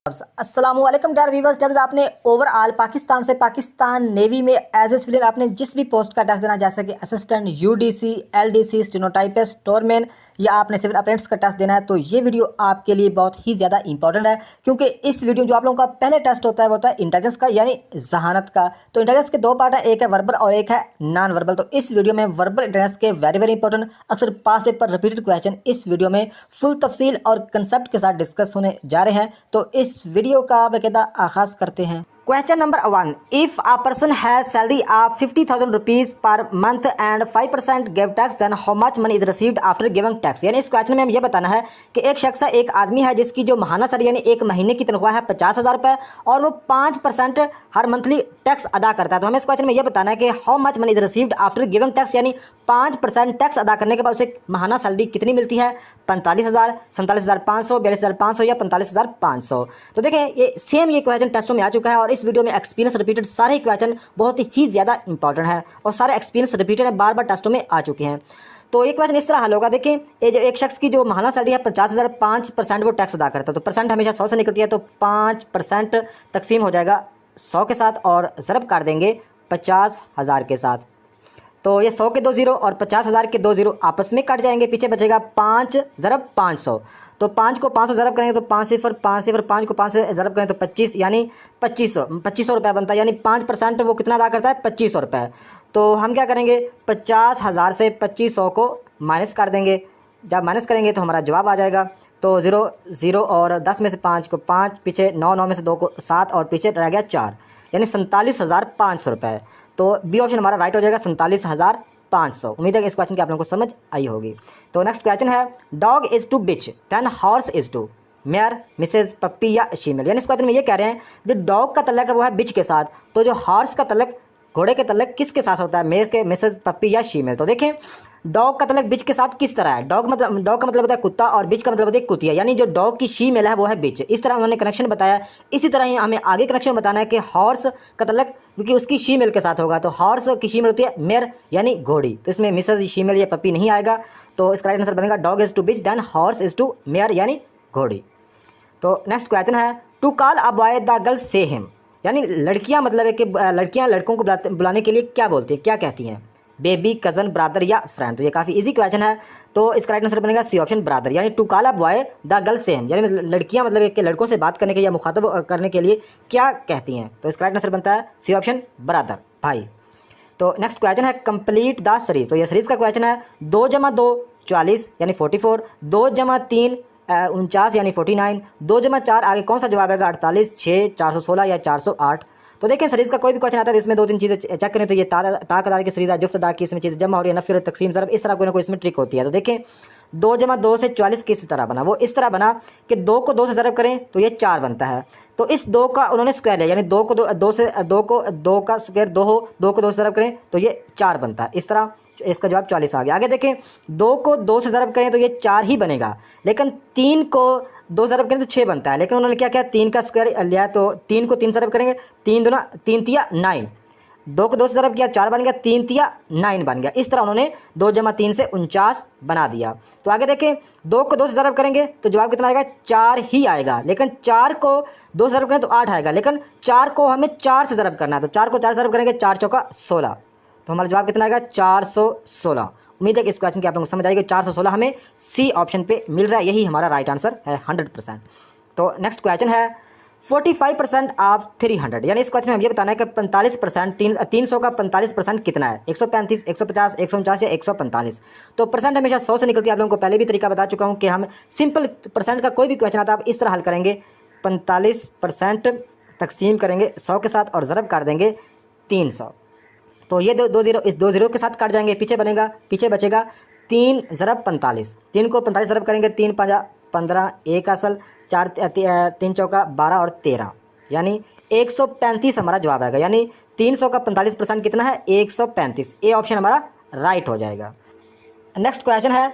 अस्सलाम वालेकुम dear viewers. जब आपने ओवरऑल पाकिस्तान से पाकिस्तान नेवी में एज ए सिविलियन आपने जिस भी पोस्ट का टेस्ट देना, जैसे कि assistant, UDC, LDC, stenotypist, storeman या आपने सिविल अप्रेंटिस का टेस्ट देना है, तो ये वीडियो आपके लिए बहुत ही ज़्यादा इंपॉर्टेंट है, क्योंकि इस वीडियो जो आप लोगों का पहले टेस्ट होता है वो होता है इंटेलिजेंस का, यानी जहानत का। तो इंटेलिजेंस के दो पार्ट है, एक है वर्बल और एक है नॉन वर्बल। तो इस वीडियो में वर्बल इंटेलिजेंस के वेरी इंपॉर्टेंट अक्सर पास पेपर रिपीटेड क्वेश्चन इस वीडियो में फुल तफसील और कंसेप्ट के साथ डिस्कस होने जा रहे हैं। तो इस वीडियो का बाकायदा आगाज करते हैं। Question number 1, if a person has salary of 50,000 rupees per month and 5% give tax, then how much money is received after giving tax. यानी इस क्वेश्चन में हम ये बताना है कि एक शख्स है, एक आदमी है जिसकी जो महाना सैलरी यानी एक महीने की तनख्वाह है 50,000 रुपये और वो 5% हर मंथली टैक्स अदा करता है। तो हमें इस क्वेश्चन में ये बताना है कि how much money is received after giving tax, यानी 5% टैक्स अदा करने के बाद उसे महाना सैलरी कितनी मिलती है, 45,000, 47,500, 42,500 या 45,500। तो देखें ये सेम ये क्वेश्चन टेस्टों में आ चुका है और इस वीडियो में एक्सपीरियंस रिपीटेड सारे क्वेश्चन बहुत ही ज़्यादा इंपॉर्टेंट है और सारे एक्सपीरियंस रिपीटेड है, बार बार टेस्टों में आ चुके हैं। तो एक क्वेश्चन इस तरह हल होगा। देखें ये जो एक शख्स की जो महाना सैलरी है 50,000, 5% वो टैक्स अदा करता है। तो परसेंट हमेशा 100 से निकलती है, तो 5% तकसीम हो जाएगा 100 के साथ और ज़रब कर देंगे 50,000 के साथ। तो ये 100 के 2 जीरो और 50,000 के 2 जीरो आपस में कट जाएंगे, पीछे बचेगा 5 ज़रब 500। तो 5 को 500 ज़रब करेंगे तो 5 सिफर 5 को 5 से ज़रब करें तो 25, यानी 2500 रुपये बनता है। यानी 5% वो कितना अदा करता है, 2500 रुपये। तो हम क्या करेंगे, 50,000 से 2500 को माइनस कर देंगे। जब माइनस करेंगे तो हमारा जवाब आ जाएगा। तो 0 0 और 10 में से 5 को 5, पीछे 9 9 में से 2 को 7 और पीछे रह गया 4, यानी 47,500 रुपये। तो बी ऑप्शन हमारा राइट हो जाएगा, 47,500। उम्मीद है कि इस क्वेश्चन की आप लोगों को समझ आई होगी। तो नेक्स्ट क्वेश्चन है, dog is to bitch then horse is to mare, misses, puppy या शीमेल। यानी इस क्वेश्चन में ये कह रहे हैं जो डॉग का तल्लक है वो है बिच के साथ, तो जो हॉर्स का तल्लक घोड़े के तल्लक किसके साथ होता है, मेयर के, मिसेज, पप्पी या शीमेल। तो देखें डॉग का तल्लक बिच के साथ किस तरह है, डॉग का मतलब होता है कुत्ता और बिच का मतलब होता है कुतिया, यानी जो डॉग की शीमेल है वो है बिच। इस तरह उन्होंने कनेक्शन बताया। इसी तरह ही हमें आगे कनेक्शन बताना है कि हॉर्स का तल्लक क्योंकि उसकी शीमेल के साथ होगा, तो हॉर्स की शीमेल होती है मेयर यानी घोड़ी, तो इसमें मिसेज, शीमेल या पप्पी नहीं आएगा। तो इसका राइट आंसर बनेगा dog is to bitch then horse is to mare यानी घोड़ी। तो नेक्स्ट क्वेश्चन है, to call a boy the girl say him, यानी लड़कियां मतलब है कि लड़कियां लड़कों को बुलाने के लिए क्या बोलती है, क्या कहती हैं, बेबी, कज़न, ब्रदर या फ्रेंड। तो ये काफ़ी इजी क्वेश्चन है। तो इसका राइट आंसर बनेगा सी ऑप्शन ब्रदर, यानी to call a boy the girl say him, यानी लड़कियां मतलब कि लड़कों से बात करने के या मुखातब करने के लिए क्या कहती हैं। तो इसका राइट आंसर बनता है सी ऑप्शन ब्रदर, भाई। तो नेक्स्ट क्वेश्चन है, कंप्लीट द सीरीज। तो ये सीरीज का क्वेश्चन है, 2 + 2 40 यानी 44, 2 + 3 49 यानी 49, 2 + 4 आगे कौन सा जवाब आएगा, 48, 6, 416 या 408। तो देखें सीरीज़ का कोई भी क्वेश्चन आता है तो इसमें 2-3 चीज़ें चेक करें। तो ये ताकत की सीरीज़ है, जुफ्त अदा की इसमें चीज़ें जमा हो रही है, नफ़ी और तकसीम ज़रब, इस तरह कोई ना कोई इसमें ट्रिक होती है। तो देखें 2 + 2 से 44 किस तरह बना, वो इस तरह बना कि 2 को 2 से ज़रब करें तो ये 4 बनता है। तो इस 2 का उन्होंने स्क्वायर लिया, यानी 2 को 2 से 2 को 2 का स्क्वायर 2 हो, 2 को 2 से ज़रब करें तो ये 4 बनता है। इस तरह इसका जवाब 44 आ गया। आगे देखें 2 को 2 से ज़रब करें तो ये 4 ही बनेगा, लेकिन 3 को 2 ज़रब करें तो 6 बनता है, लेकिन उन्होंने क्या किया, 3 का स्क्वायर लिया, तो 3 को 3 ज़रब करेंगे, 3 दूना 3 तिया 9, 2 को 2 से ज़रब किया 4 बन गया, 3 तिया 9 बन गया। इस तरह उन्होंने 2 + 3 से 49 बना दिया। तो आगे देखें 2 को 2 से ज़रब करेंगे तो जवाब कितना आएगा, 4 ही आएगा, लेकिन 4 को 2 से ज़रब करें तो 8 आएगा, लेकिन 4 को हमें 4 से ज़रब करना है, तो 4 को 4 से ज़रब करेंगे 4 चौका 16, तो हमारा जवाब कितना आएगा, 416। उम्मीद है कि इस क्वेश्चन की आप लोगों को समझ आएगी। 416 हमें सी ऑप्शन पे मिल रहा है, यही हमारा राइट आंसर है 100%। तो नेक्स्ट क्वेश्चन है, 45% ऑफ 300, यानी इस क्वेश्चन में हम ये बताना है कि 45% 300 का 45% कितना है, 135, 150, 149 या 145। तो परसेंट हमेशा 100 से निकलती है, आप लोगों को पहले भी तरीका बता चुका हूँ कि हम सिंपल परसेंट का कोई भी क्वेश्चन आता है आप इस तरह हल करेंगे, 45% तकसीम करेंगे 100 के साथ और ज़रब कर देंगे 300। तो ये 2 जीरो इस 2 जीरो के साथ काट जाएंगे, पीछे बचेगा 3 ज़रब 45, 3 को 45 ज़रब करेंगे, 3 × 5 = 15, 1 असल 4 3 चौका 12 और 13, यानी 135 हमारा जवाब आएगा। यानी 300 का 45% कितना है, 135। ए ऑप्शन हमारा राइट हो जाएगा। नेक्स्ट क्वेश्चन है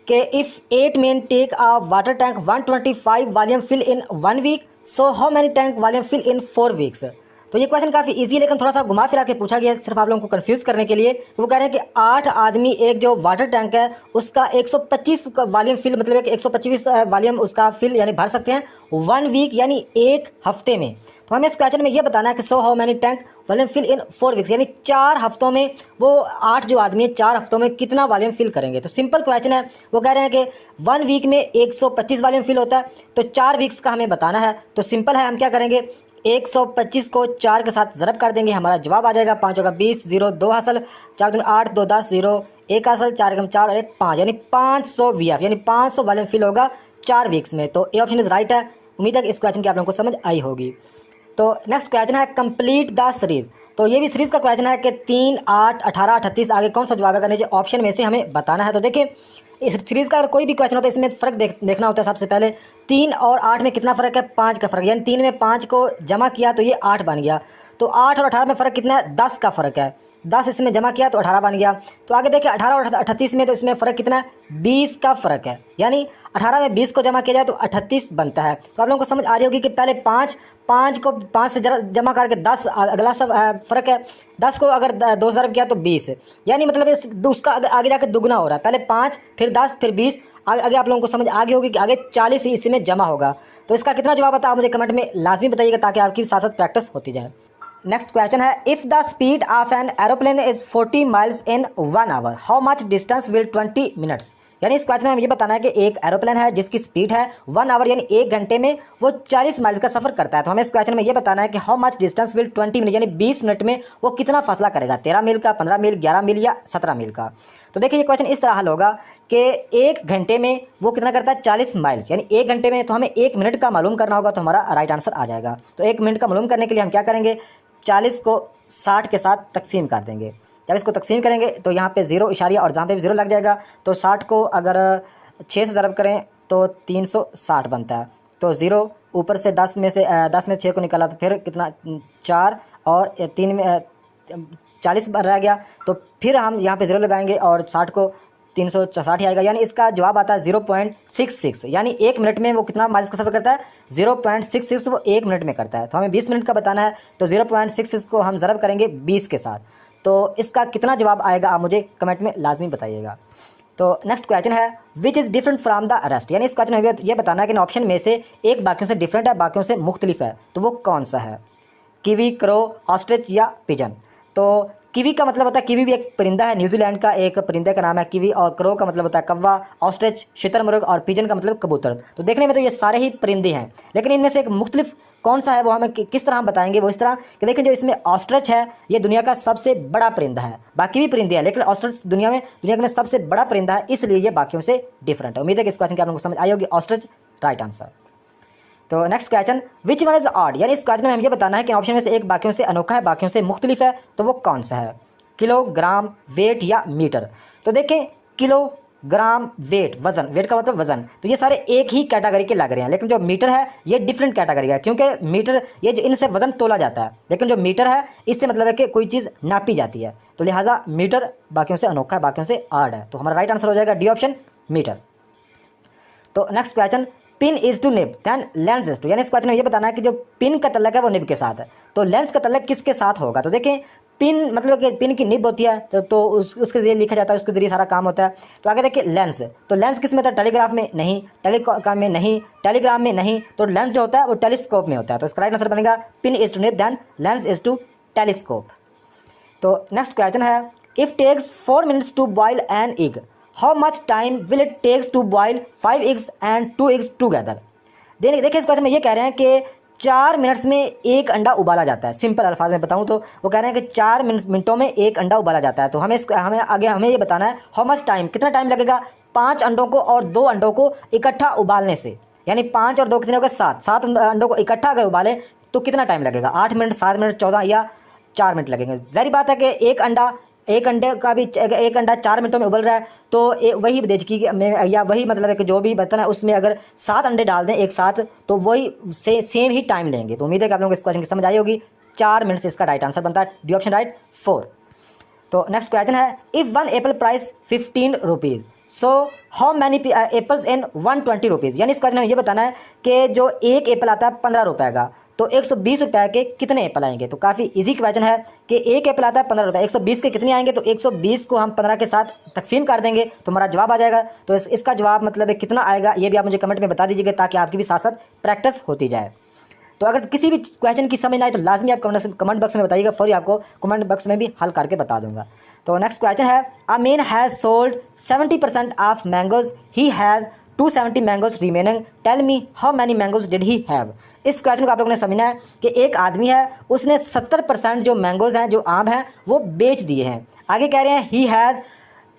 कि if 8 men take a water tank 125 volume fill in 1 week, so how many tank volume fill in 4 weeks. तो ये क्वेश्चन काफ़ी इजी है, लेकिन थोड़ा सा घुमा फिरा के पूछा गया है सिर्फ आप लोगों को कंफ्यूज करने के लिए। वो कह रहे हैं कि 8 आदमी एक जो वाटर टैंक है उसका 125 का वॉल्यूम फिल, मतलब कि 125 वॉल्यूम उसका फिल यानी भर सकते हैं 1 वीक यानी एक हफ्ते में। तो हमें इस क्वेश्चन में ये बताना है कि so how many tank volume fill in 4 weeks, यानी 4 हफ्तों में वो 8 जो आदमी है 4 हफ्तों में कितना वॉल्यूम फिल करेंगे। तो सिंपल क्वेश्चन है, वो कह रहे हैं कि 1 वीक में 125 वॉल्यूम फिल होता है, तो 4 वीक्स का हमें बताना है। तो सिंपल है, हम क्या करेंगे 125 को 4 के साथ ज़रब कर देंगे, हमारा जवाब आ जाएगा 5 होगा 20, 0 2 हासिल, 4 दूनी 8, 2 10, 0 1 हासिल, 4 कम 4 और 1 5, यानी 500 वीएफ यानी 500 वॉल्यूम फिल होगा 4 वीक्स में। तो ए ऑप्शन इज राइट है। उम्मीद है कि इस क्वेश्चन की आप लोगों को समझ आई होगी। तो नेक्स्ट क्वेश्चन है कंप्लीट द सीरीज। तो ये भी सीरीज का क्वेश्चन है कि 3, 8, 18, 38 आगे कौन सा जवाब है करने ऑप्शन में से हमें बताना है। तो देखिए इस सीरीज़ का अगर कोई भी क्वेश्चन होता है इसमें फ़र्क देखना होता है। सबसे पहले 3 और 8 में कितना फ़र्क है, 5 का फ़र्क, यानी 3 में 5 को जमा किया तो ये 8 बन गया। तो 8 और 18 में फ़र्क कितना है, 10 का फ़र्क है, 10 इसमें जमा किया तो 18 बन गया। तो आगे देखिए 18 और 38 में तो इसमें फ़र्क कितना है, 20 का फ़र्क है, यानी 18 में 20 को जमा किया जाए तो 38 बनता है। तो आप लोगों को समझ आ रही होगी कि पहले 5 को 5 से जमा करके 10 अगला सब फ़र्क है, 10 को अगर 2 ज़रब किया तो 20, यानी मतलब उसका आगे जाकर दुगना हो रहा है, पहले 5 फिर 10 फिर 20, आगे आप लोगों को समझ आ गई होगी कि आगे 40 ही इसी में जमा होगा। तो इसका कितना जवाब आता है आप मुझे कमेंट में लाजमी बताइएगा ताकि आपकी साथ साथ प्रैक्टिस होती जाए। नेक्स्ट क्वेश्चन है, if the speed of an aeroplane is 40 miles in 1 hour, how much distance will 20 minutes. यानी इस क्वेश्चन में हमें ये बताना है कि एक एरोप्लेन है जिसकी स्पीड है 1 आवर यानी 1 घंटे में वो 40 माइल्स का सफ़र करता है। तो हमें इस क्वेश्चन में ये बताना है कि how much distance will 20 minute यानी 20 मिनट में वो कितना फासला करेगा, 13 मील का, 15 मील, 11 मील या 17 मील का। तो देखिए ये क्वेश्चन इस तरह हल होगा कि 1 घंटे में वो कितना करता है 40 माइल्स, यानी 1 घंटे में, तो हमें 1 मिनट का मालूम करना होगा, तो हमारा राइट आंसर आ जाएगा। तो 1 मिनट का मालूम करने के लिए हम क्या करेंगे, 40 को 60 के साथ तकसीम कर देंगे। जब इसको तकसीम करेंगे तो यहाँ पे 0 इशारिया और जहाँ पे भी 0 लग जाएगा। तो 60 को अगर 6 से ज़रब करें तो 360 बनता है। तो 0 ऊपर से 10 में 6 को निकाला तो फिर कितना 4 और 3 में 40 रह गया। तो फिर हम यहाँ पे 0 लगाएंगे और 60 को 360 आएगा, यानी इसका जवाब आता है 0.66, यानी 1 मिनट में वो कितना माइल्स का सफ़र करता है, 0.66 वो 1 मिनट में करता है। तो हमें 20 मिनट का बताना है, तो 0.66 को हम ज़रब करेंगे 20 के साथ। तो इसका कितना जवाब आएगा आप मुझे कमेंट में लाजमी बताइएगा। तो नेक्स्ट क्वेश्चन है, which is different from the rest, यानी इस क्वेश्चन में ये बताना है कि ऑप्शन में से एक बाकियों से डिफरेंट है, बाकियों से मुख्तलिफ है, तो वो कौन सा है, कीवी, क्रो, ऑस्ट्रिच या पिजन। तो कीवी का मतलब होता है, कीवी भी एक परिंदा है, न्यूजीलैंड का एक परिंदे का नाम है कीवी, और क्रो का मतलब होता है कौवा, ऑस्ट्रिच शुतुरमुर्ग और पिजन का मतलब कबूतर। तो देखने में तो ये सारे ही परिंदे हैं, लेकिन इनमें से एक मुख्तलिफ कौन सा है वो हमें किस तरह हम बताएंगे, वो इस तरह कि देखिए जो इसमें ऑस्ट्रिच है ये दुनिया का सबसे बड़ा परिंदा है, बाकी भी परिंदे हैं लेकिन ऑस्ट्रिच दुनिया में सबसे बड़ा परिंदा है, इसलिए ये बाकियों से डिफरेंट है। उम्मीद है कि इस क्वेश्चन की आप लोगों को समझ आई होगी, ऑस्ट्रिच राइट आंसर। तो next question, which one is odd, यानी इस क्वेश्चन में हमें ये बताना है कि ऑप्शन में से एक बाकियों से अनोखा है, बाकियों से मुख्तलिफ है, तो वो कौन सा है, किलोग्राम, वेट या मीटर। तो देखें किलोग्राम, वेट, वज़न, वेट का मतलब वज़न, तो ये सारे एक ही कैटेगरी के लग रहे हैं, लेकिन जो मीटर है ये डिफरेंट कैटेगरी है, क्योंकि मीटर ये जो इनसे वज़न तोला जाता है, लेकिन जो मीटर है इससे मतलब है कि कोई चीज़ नापी जाती है। तो लिहाजा मीटर बाकियों से अनोखा है, बाकियों से ऑड है, तो हमारा राइट आंसर हो जाएगा डी ऑप्शन, मीटर। तो next question, pin is to nib then lens is to, यानी इस क्वेश्चन में ये बताना है कि जो पिन का तल्लक है वो निब के साथ है, तो लेंस का तल्लक किसके साथ होगा। तो देखें पिन मतलब कि पिन की निब होती है तो उसके जरिए लिखा जाता है, उसके जरिए सारा काम होता है। तो आगे देखिए लेंस, तो लेंस किस में होता है, टेलीग्राफ में नहीं, टेलीकॉम में नहीं, टेलीग्राम में नहीं, तो लेंस जो होता है वो टेलीस्कोप में होता है। तो इसका राइट आंसर बनेगा pin is to nib then lens is to telescope. तो नेक्स्ट क्वेश्चन है, if takes 4 minutes to boil an egg, how much time will it takes to boil 5 eggs and 2 eggs together. देखिए इस question में ये कह रहे हैं कि 4 मिनट्स में एक अंडा उबाला जाता है। सिंपल अल्फाज में बताऊं तो वो कह रहे हैं कि 4 मिनटों में एक अंडा उबाला जाता है। तो हमें ये बताना है हाउ मच टाइम, कितना टाइम लगेगा 5 अंडों को और 2 अंडों को इकट्ठा उबालने से, यानी 5 और 2 कितने हो गए 7 अंडों को इकट्ठा अगर उबालें तो कितना टाइम लगेगा, 8 मिनट, 7 मिनट, 14 या 4 मिनट लगेंगे। ज़ाहिर बात है कि एक अंडे का भी एक अंडा 4 मिनटों में उबल रहा है, तो वही देजकी में या वही मतलब है कि जो भी बर्तन है उसमें अगर 7 अंडे डाल दें एक साथ तो वही सेम ही टाइम लेंगे। तो उम्मीद है कि आप लोगों को इस क्वेश्चन की समझ आई होगी। 4 मिनट से इसका राइट आंसर बनता है डी ऑप्शन राइट 4। तो नेक्स्ट क्वेश्चन है, if one Apple price 15 rupees, so how many apples in 120 rupees. यानी इस क्वेश्चन में ये बताना है कि जो एक एप्पल आता है 15 रुपये का, तो 120 रुपये के कितने एप्पल आएंगे। तो काफ़ी इजी क्वेश्चन है कि एक एप्पल आता है 15 रुपये, 120 के कितने आएंगे, तो 120 को हम 15 के साथ तकसीम कर देंगे तो हमारा जवाब आ जाएगा। तो इसका जवाब मतलब कितना आएगा ये भी आप मुझे कमेंट में बता दीजिएगा, ताकि आपकी भी साथ साथ प्रैक्टिस होती जाए। तो अगर किसी भी क्वेश्चन की समझ ना आए तो लाजमी आप कमेंट बॉक्स में बताइएगा, फौरी आपको कमेंट बॉक्स में भी हल करके बता दूंगा। तो नेक्स्ट क्वेश्चन है, a man has sold 70% of mangoes, he has 270 mangoes remaining, tell me how many mangoes did he have. इस क्वेश्चन को आप लोगों ने समझना है कि एक आदमी है, उसने 70% जो मैंगोज हैं, जो आम हैं, वो बेच दिए हैं। आगे कह रहे हैं ही हैज़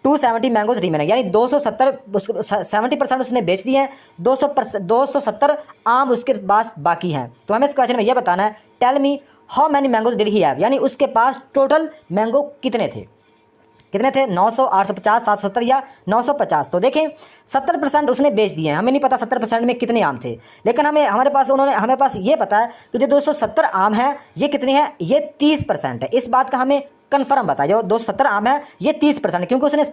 270 मैंगोज रिमेनिंग, यानी 70% उसने बेच दिए हैं, 270 आम उसके पास बाकी हैं। तो हमें इस क्वेश्चन में यह बताना है, tell me how many mangoes did he have, यानी उसके पास टोटल मैंगो कितने थे। 900, 850, 770 या 950। तो देखें 70% उसने बेच दिए हैं, हमें नहीं पता 70% में कितने आम थे, लेकिन हमारे पास ये पता है कि जो 270 आम हैं ये कितने हैं, ये 30% है। इस बात का हमें कन्फर्म बताया, जो 270 आम है ये 30%, क्योंकि उसने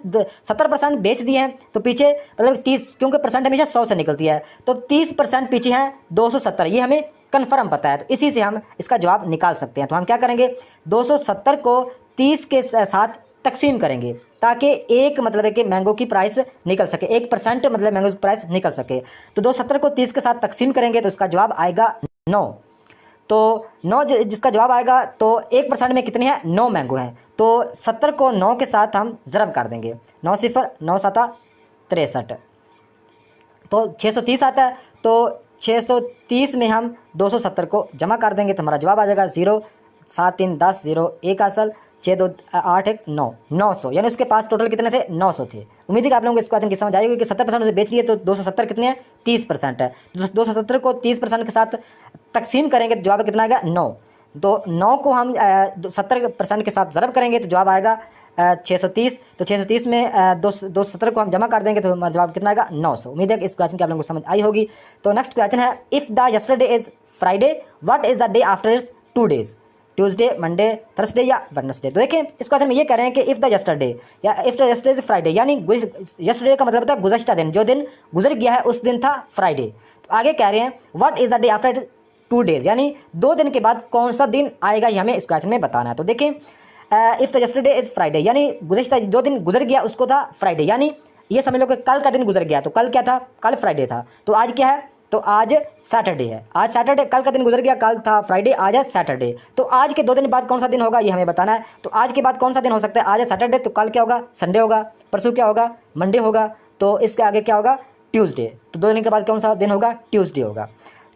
70% बेच दिए हैं, तो पीछे मतलब 30, क्योंकि परसेंट हमेशा 100 से निकलती है, तो 30% पीछे हैं 270, ये हमें कन्फर्म पता है। तो इसी से हम इसका जवाब निकाल सकते हैं। तो हम क्या करेंगे, 270 को 30 के साथ तकसीम करेंगे, ताकि एक मतलब है कि मैंगो की प्राइस निकल सके, 1% मतलब मैंगो की प्राइस निकल सके। तो 270 को 30 के साथ तकसीम करेंगे तो इसका जवाब आएगा 9। तो 9 जिसका जवाब आएगा, तो 1% में कितने हैं, 9 मैंगो हैं। तो 70 को 9 के साथ हम ज़रब कर देंगे, 9 सिफर 9 7 63, तो 630 आता है। तो 630 में हम 270 को जमा कर देंगे तो हमारा जवाब आ जाएगा 0 7 3 10 0 1 असल 6 2 8 1 9 900, यानी उसके पास टोटल कितने थे, 900 थे। उम्मीद है कि आप लोगों को इस क्वेश्चन की समझ आएगी कि 70% उसे बेच लिए, तो 270 कितने हैं, 30% है। 270 को 30% के साथ तकसीम करेंगे तो जवाब कितना आएगा, 9। तो 9 को हम 70% के साथ ज़रब करेंगे तो जवाब आएगा 630। तो 630 में 270 को हम जमा कर देंगे तो हमारा जवाब कितना आएगा, 900। उम्मीद है कि इस क्वेश्चन की आप लोगों को समझ आई होगी। तो नेक्स्ट क्वेश्चन है, if the yesterday is Friday, what is the day after is 2 days, Tuesday, Monday, Thursday या वेडनेसडे। तो देखिए इस क्वेश्चन में ये कह रहे हैं कि इफ़ द यस्टरडे या if the yesterday is Friday, यानी यस्टरडे का मतलब होता है गुज़श्ता दिन, जो दिन गुजर गया है उस दिन था फ्राइडे। तो आगे कह रहे हैं what is the day after 2 days, यानी 2 दिन के बाद कौन सा दिन आएगा, ये हमें इस क्वेश्चन में बताना है। तो देखें if the yesterday is Friday, यानी गुज़श्ता जो दिन गुजर गया उसको था फ्राइडे, यानी ये समझ लो कि कल का दिन गुजर गया। तो कल क्या था, कल फ्राइडे था। तो आज क्या है, तो आज सैटरडे है। आज सैटरडे, कल का दिन गुजर गया, कल था फ्राइडे, आज है सैटरडे। तो आज के 2 दिन बाद कौन सा दिन होगा ये हमें बताना है। तो आज के बाद कौन सा दिन हो सकता है, आज है सैटरडे, तो कल क्या होगा, संडे होगा, परसों क्या होगा, मंडे होगा, तो इसके आगे क्या होगा, ट्यूसडे। तो 2 दिन के बाद कौन सा दिन होगा, ट्यूसडे होगा।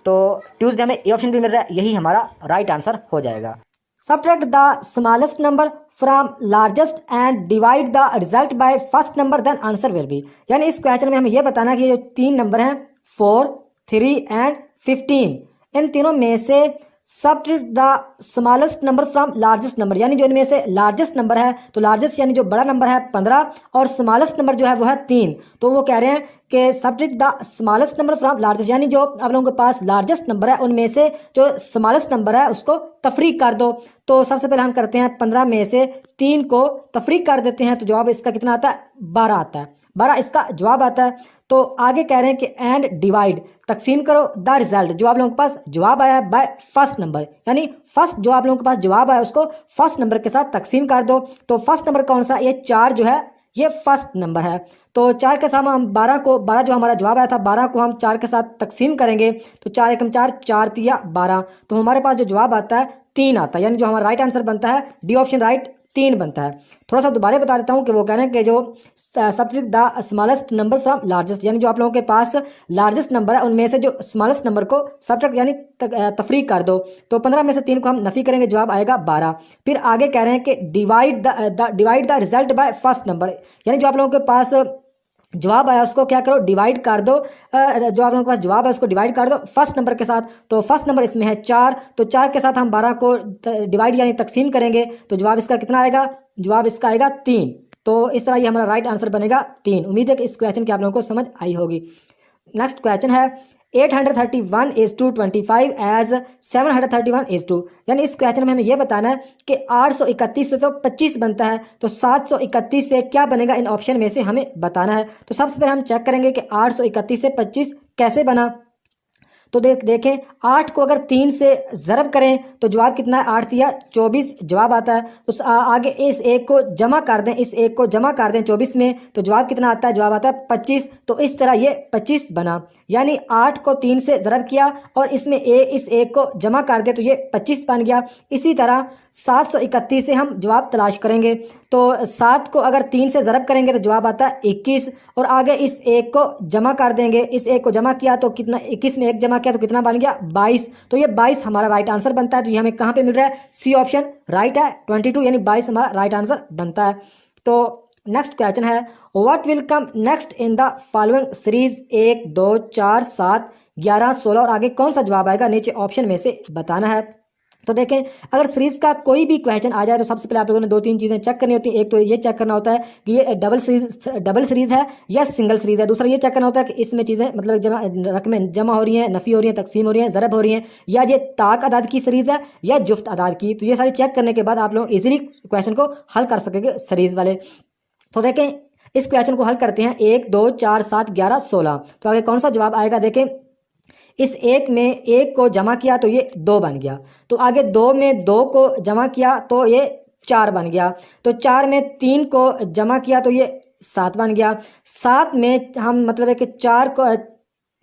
तो ट्यूसडे हमें ए ऑप्शन भी मिल रहा है, यही हमारा राइट आंसर हो जाएगा। Subtract the smallest number from largest and divide the result by first number, then answer will be. यानी इस क्वेश्चन में हमें यह बताना कि ये जो 3 नंबर हैं 4, 3 एंड 15, इन तीनों में से subtract the smallest number from largest number, यानी जो इनमें से लार्जेस्ट नंबर है, तो लार्जेस्ट यानी जो बड़ा नंबर है 15 और स्मॉलेस्ट नंबर जो है वो है 3। तो वो कह रहे हैं कि subtract the smallest number from largest, यानी जो आप लोगों के पास लार्जेस्ट नंबर है उनमें से जो स्मॉलेस्ट नंबर है उसको तफरीक कर दो। तो सबसे पहले हम करते हैं 15 में से 3 को तफरीक कर देते हैं, तो जवाब इसका कितना आता है, 12 आता है, 12 इसका जवाब आता है। तो आगे कह रहे हैं कि एंड डिवाइड, तकसीम करो द रिजल्ट, जो आप लोगों के पास जवाब आया है, बाय फर्स्ट नंबर, यानी फर्स्ट जो आप लोगों के पास जवाब आया उसको फर्स्ट नंबर के साथ तकसीम कर दो। तो फर्स्ट नंबर कौन सा, ये 4 जो है ये फर्स्ट नंबर है। तो 4 के साथ हम 12 जो हमारा जवाब आया था 12 को हम 4 के साथ तकसीम करेंगे, तो 4 एकम 4, 4 तिया 12, तो हमारे पास जो जवाब आता है 3 आता है, यानी जो हमारा राइट आंसर बनता है डी ऑप्शन राइट 3 बनता है। थोड़ा सा दोबारा बता देता हूँ कि वो कह रहे हैं कि जो subtract the smallest number from largest, यानी जो आप लोगों के पास लार्जेस्ट नंबर है उनमें से जो स्मॉलेस्ट नंबर को सब्ट्रैक्ट यानी तफरीक कर दो। तो 15 में से 3 को हम नफ़ी करेंगे, जवाब आएगा 12। फिर आगे कह रहे हैं कि divide the result by first number, यानी जो आप लोगों के पास जवाब आया उसको क्या करो, डिवाइड कर दो, जो आप लोगों के पास जवाब है उसको डिवाइड कर दो फर्स्ट नंबर के साथ। तो फर्स्ट नंबर इसमें है 4, तो 4 के साथ हम 12 को डिवाइड यानी तकसीम करेंगे, तो जवाब इसका कितना आएगा, जवाब इसका आएगा 3। तो इस तरह ये हमारा राइट आंसर बनेगा 3। उम्मीद है कि इस क्वेश्चन की आप लोगों को समझ आई होगी। नेक्स्ट क्वेश्चन है, 831:25 एज 731:2। यानी इस क्वेश्चन में हमें यह बताना है कि 831 से तो 25 बनता है, तो 731 से क्या बनेगा इन ऑप्शन में से हमें बताना है। तो सबसे पहले हम चेक करेंगे कि 831 से 25 कैसे बना। तो देखें 8 को अगर 3 से ज़रब करें तो जवाब कितना है, 8 या 24 जवाब आता है। तो आगे इस एक को जमा कर दें, इस एक को जमा कर दें 24 में, तो जवाब कितना आता है, जवाब आता है 25। तो इस तरह ये 25 बना। यानी 8 को 3 से ज़रब किया और इसमें इस एक को जमा कर दे तो ये 25 बन गया। इसी तरह 731 से हम जवाब तलाश करेंगे। तो 7 को अगर 3 से ज़रब करेंगे तो जवाब आता है 21, और आगे इस एक को जमा कर देंगे, इस एक को जमा किया तो कितना, 21 में एक जमा किया तो कितना बन गया, 22। तो ये 22 हमारा राइट आंसर बनता है। तो ये हमें कहाँ पे मिल रहा है, सी ऑप्शन राइट है, 22 यानी 22 हमारा राइट आंसर बनता है। तो नेक्स्ट क्वेश्चन है, what will come next in the following series 1 2 4 7 11 16, और आगे कौन सा जवाब आएगा नीचे ऑप्शन में से बताना है। तो देखें अगर सीरीज का कोई भी क्वेश्चन आ जाए तो सबसे पहले आप लोगों ने 2-3 चीज़ें चेक करनी होती है। एक तो ये चेक करना होता है कि ये डबल सीरीज है या सिंगल सीरीज है। दूसरा ये चेक करना होता है कि इसमें चीज़ें मतलब रकमें जमा हो रही हैं, नफ़ी हो रही हैं, तकसीम हो रही हैं, ज़रब हो रही हैं, या ये ताक अदाद की सीरीज़ है या जुफ्त अदाद की। तो ये सारी चेक करने के बाद आप लोग इजीली क्वेश्चन को हल कर सकेंगे सीरीज वाले। तो देखें इस क्वेश्चन को हल करते हैं, 1 2 4 7 11 16। तो आगे कौन सा जवाब आएगा, देखें इस एक में एक को जमा किया तो ये 2 बन गया। तो आगे 2 में 2 को जमा किया तो ये 4 बन गया। तो 4 में 3 को जमा किया तो ये 7 बन गया। 7 में हम मतलब है कि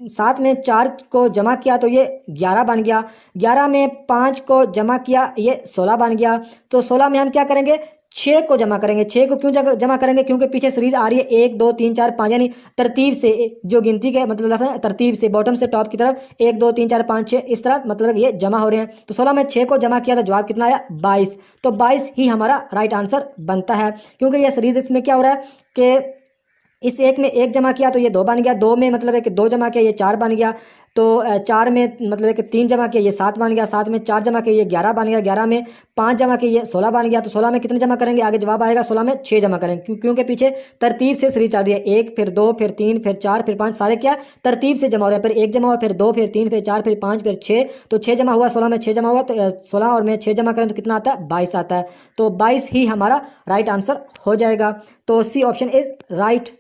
7 में 4 को जमा किया तो ये 11 बन गया। 11 में 5 को जमा किया ये 16 बन गया। तो 16 में हम क्या करेंगे, 6 को जमा करेंगे। 6 को क्यों जमा करेंगे, क्योंकि पीछे सीरीज आ रही है 1 2 3 4 5, यानी तरतीब से जो गिनती के मतलब तरतीब से बॉटम से टॉप की तरफ 1 2 3 4 5 6 इस तरह मतलब ये जमा हो रहे हैं। तो 16 में 6 को जमा किया तो जवाब कितना आया, 22। तो 22 ही हमारा राइट आंसर बनता है, क्योंकि यह सीरीज इसमें क्या हो रहा है कि इस एक में एक जमा किया तो ये 2 बन गया, 2 में मतलब है कि 2 जमा किया ये 4 बन गया। तो 4 में मतलब है कि 3 जमा किया ये 7 बन गया, 7 में 4 जमा किया ये 11 बन गया, 11 में 5 जमा किया ये 16 बन गया। तो 16 में कितने जमा करेंगे, आगे जवाब आएगा 16 में 6 जमा करेंगे, क्योंकि पीछे तरतीब से सीरीज चल रही है, 1 फिर 2 फिर 3 फिर 4 फिर 5, सारे क्या तरतीब से जमा हो रहे हैं। फिर 1 जमा हुआ, फिर 2 फिर 3 फिर 4 फिर 5 फिर 6, तो 6 जमा हुआ, 16 में 6 जमा हुआ, तो 16 और में 6 जमा करें तो कितना आता है, 22 आता है। तो 22 ही हमारा राइट आंसर हो जाएगा। तो सी ऑप्शन इज राइट।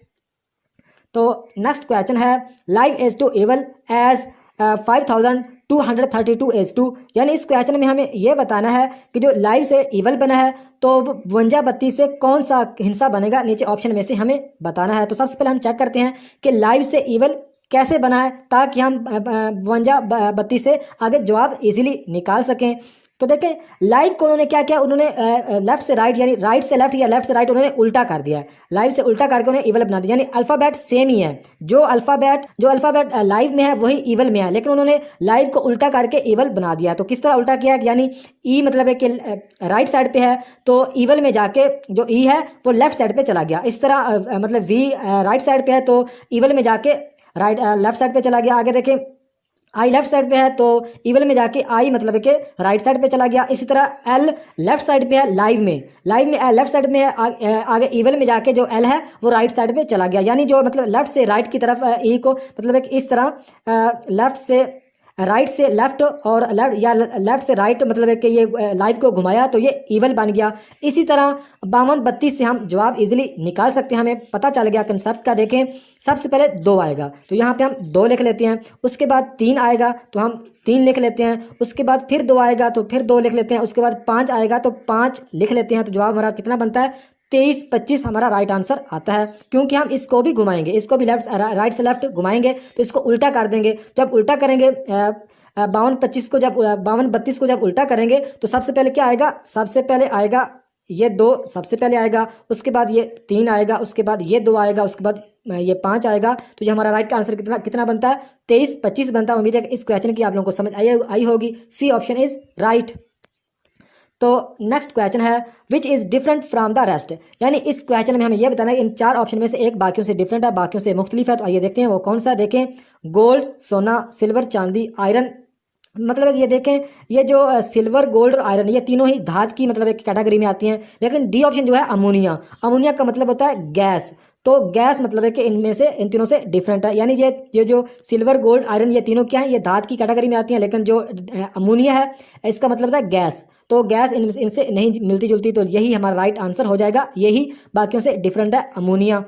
तो नेक्स्ट क्वेश्चन है, live as to evil as 5232 as to. यानी इस क्वेश्चन में हमें यह बताना है कि जो लाइव से इवल बना है तो 52 से कौन सा हिस्सा बनेगा, नीचे ऑप्शन में से हमें बताना है। तो सबसे पहले हम चेक करते हैं कि लाइव से इवल कैसे बना है, ताकि हम 52 से आगे जवाब इजीली निकाल सकें। तो देखें लाइव को उन्होंने क्या किया, उन्होंने लेफ्ट से राइट यानी राइट से लेफ्ट या लेफ्ट से राइट उन्होंने उल्टा कर दिया है। लाइव से उल्टा करके उन्हें इवल बना दिया, यानी अल्फ़ाबेट सेम ही है। जो अल्फ़ाबेट लाइव में है वही इवल में है, लेकिन उन्होंने लाइव को उल्टा करके इवल बना दिया। तो किस तरह उल्टा किया, यानी ई मतलब है कि राइट साइड पे है तो इवल में जाके जो ई है वो लेफ्ट साइड पे चला गया। इस तरह मतलब वी राइट साइड पे है तो इवल में जाके राइट लेफ्ट साइड पे चला गया। आगे देखें आई लेफ्ट साइड पे है तो इवल में जाके आई मतलब कि राइट साइड पे चला गया। इसी तरह एल लेफ्ट साइड पे है लाइव में एल लेफ्ट साइड में है, आगे इवल में जाके जो एल है वो राइट साइड पे चला गया। यानी जो मतलब लेफ्ट से राइट की तरफ ई को मतलब एक इस तरह लेफ्ट से राइट से लेफ्ट और लेफ्ट या लेफ्ट से राइट मतलब है कि ये लाइव को घुमाया तो ये इवल बन गया। इसी तरह 52-32 से हम जवाब इजीली निकाल सकते हैं, हमें पता चल गया कंसेप्ट का। देखें सबसे पहले 2 आएगा तो यहाँ पे हम 2 लिख लेते हैं, उसके बाद 3 आएगा तो हम 3 लिख लेते हैं, उसके बाद फिर 2 आएगा तो फिर 2 लिख लेते हैं, उसके बाद 5 आएगा तो 5 लिख लेते हैं। तो जवाब हमारा कितना बनता है, 23-25 हमारा राइट आंसर आता है, क्योंकि हम इसको भी घुमाएंगे, इसको भी लेफ्ट राइट से लेफ्ट घुमाएंगे तो इसको उल्टा कर देंगे। जब उल्टा करेंगे 52-25 को जब 52-32 को जब उल्टा करेंगे तो सबसे पहले क्या आएगा, सबसे पहले आएगा ये 2 सबसे पहले आएगा, उसके बाद ये 3 आएगा, उसके बाद ये 2 आएगा, उसके बाद ये 5 आएगा। तो ये हमारा राइट आंसर कितना बनता है, 23-25 बनता है। उम्मीद है कि इस क्वेश्चन की आप लोगों को समझ आई होगी। C option is right. तो नेक्स्ट क्वेश्चन है which is different from the rest. यानी इस क्वेश्चन में हमें यह बताना है इन 4 ऑप्शन में से एक बाकियों से डिफरेंट है, बाकियों से मुख्तलिफ है। तो आइए देखते हैं वो कौन सा। देखें गोल्ड सोना सिल्वर चांदी आयरन, मतलब ये देखें ये जो सिल्वर गोल्ड और आयरन ये तीनों ही धात की मतलब एक कैटेगरी में आती हैं। लेकिन डी ऑप्शन जो है अमोनिया का मतलब होता है गैस। तो गैस मतलब है कि इनमें से इन तीनों से डिफरेंट है, यानी ये जो सिल्वर गोल्ड आयरन ये तीनों क्या है, ये धात की कैटेगरी में आती हैं, लेकिन जो अमोनिया है इसका मतलब है गैस। तो गैस इनसे नहीं मिलती जुलती, तो यही हमारा राइट आंसर हो जाएगा, यही बाकियों से डिफरेंट है अमोनिया।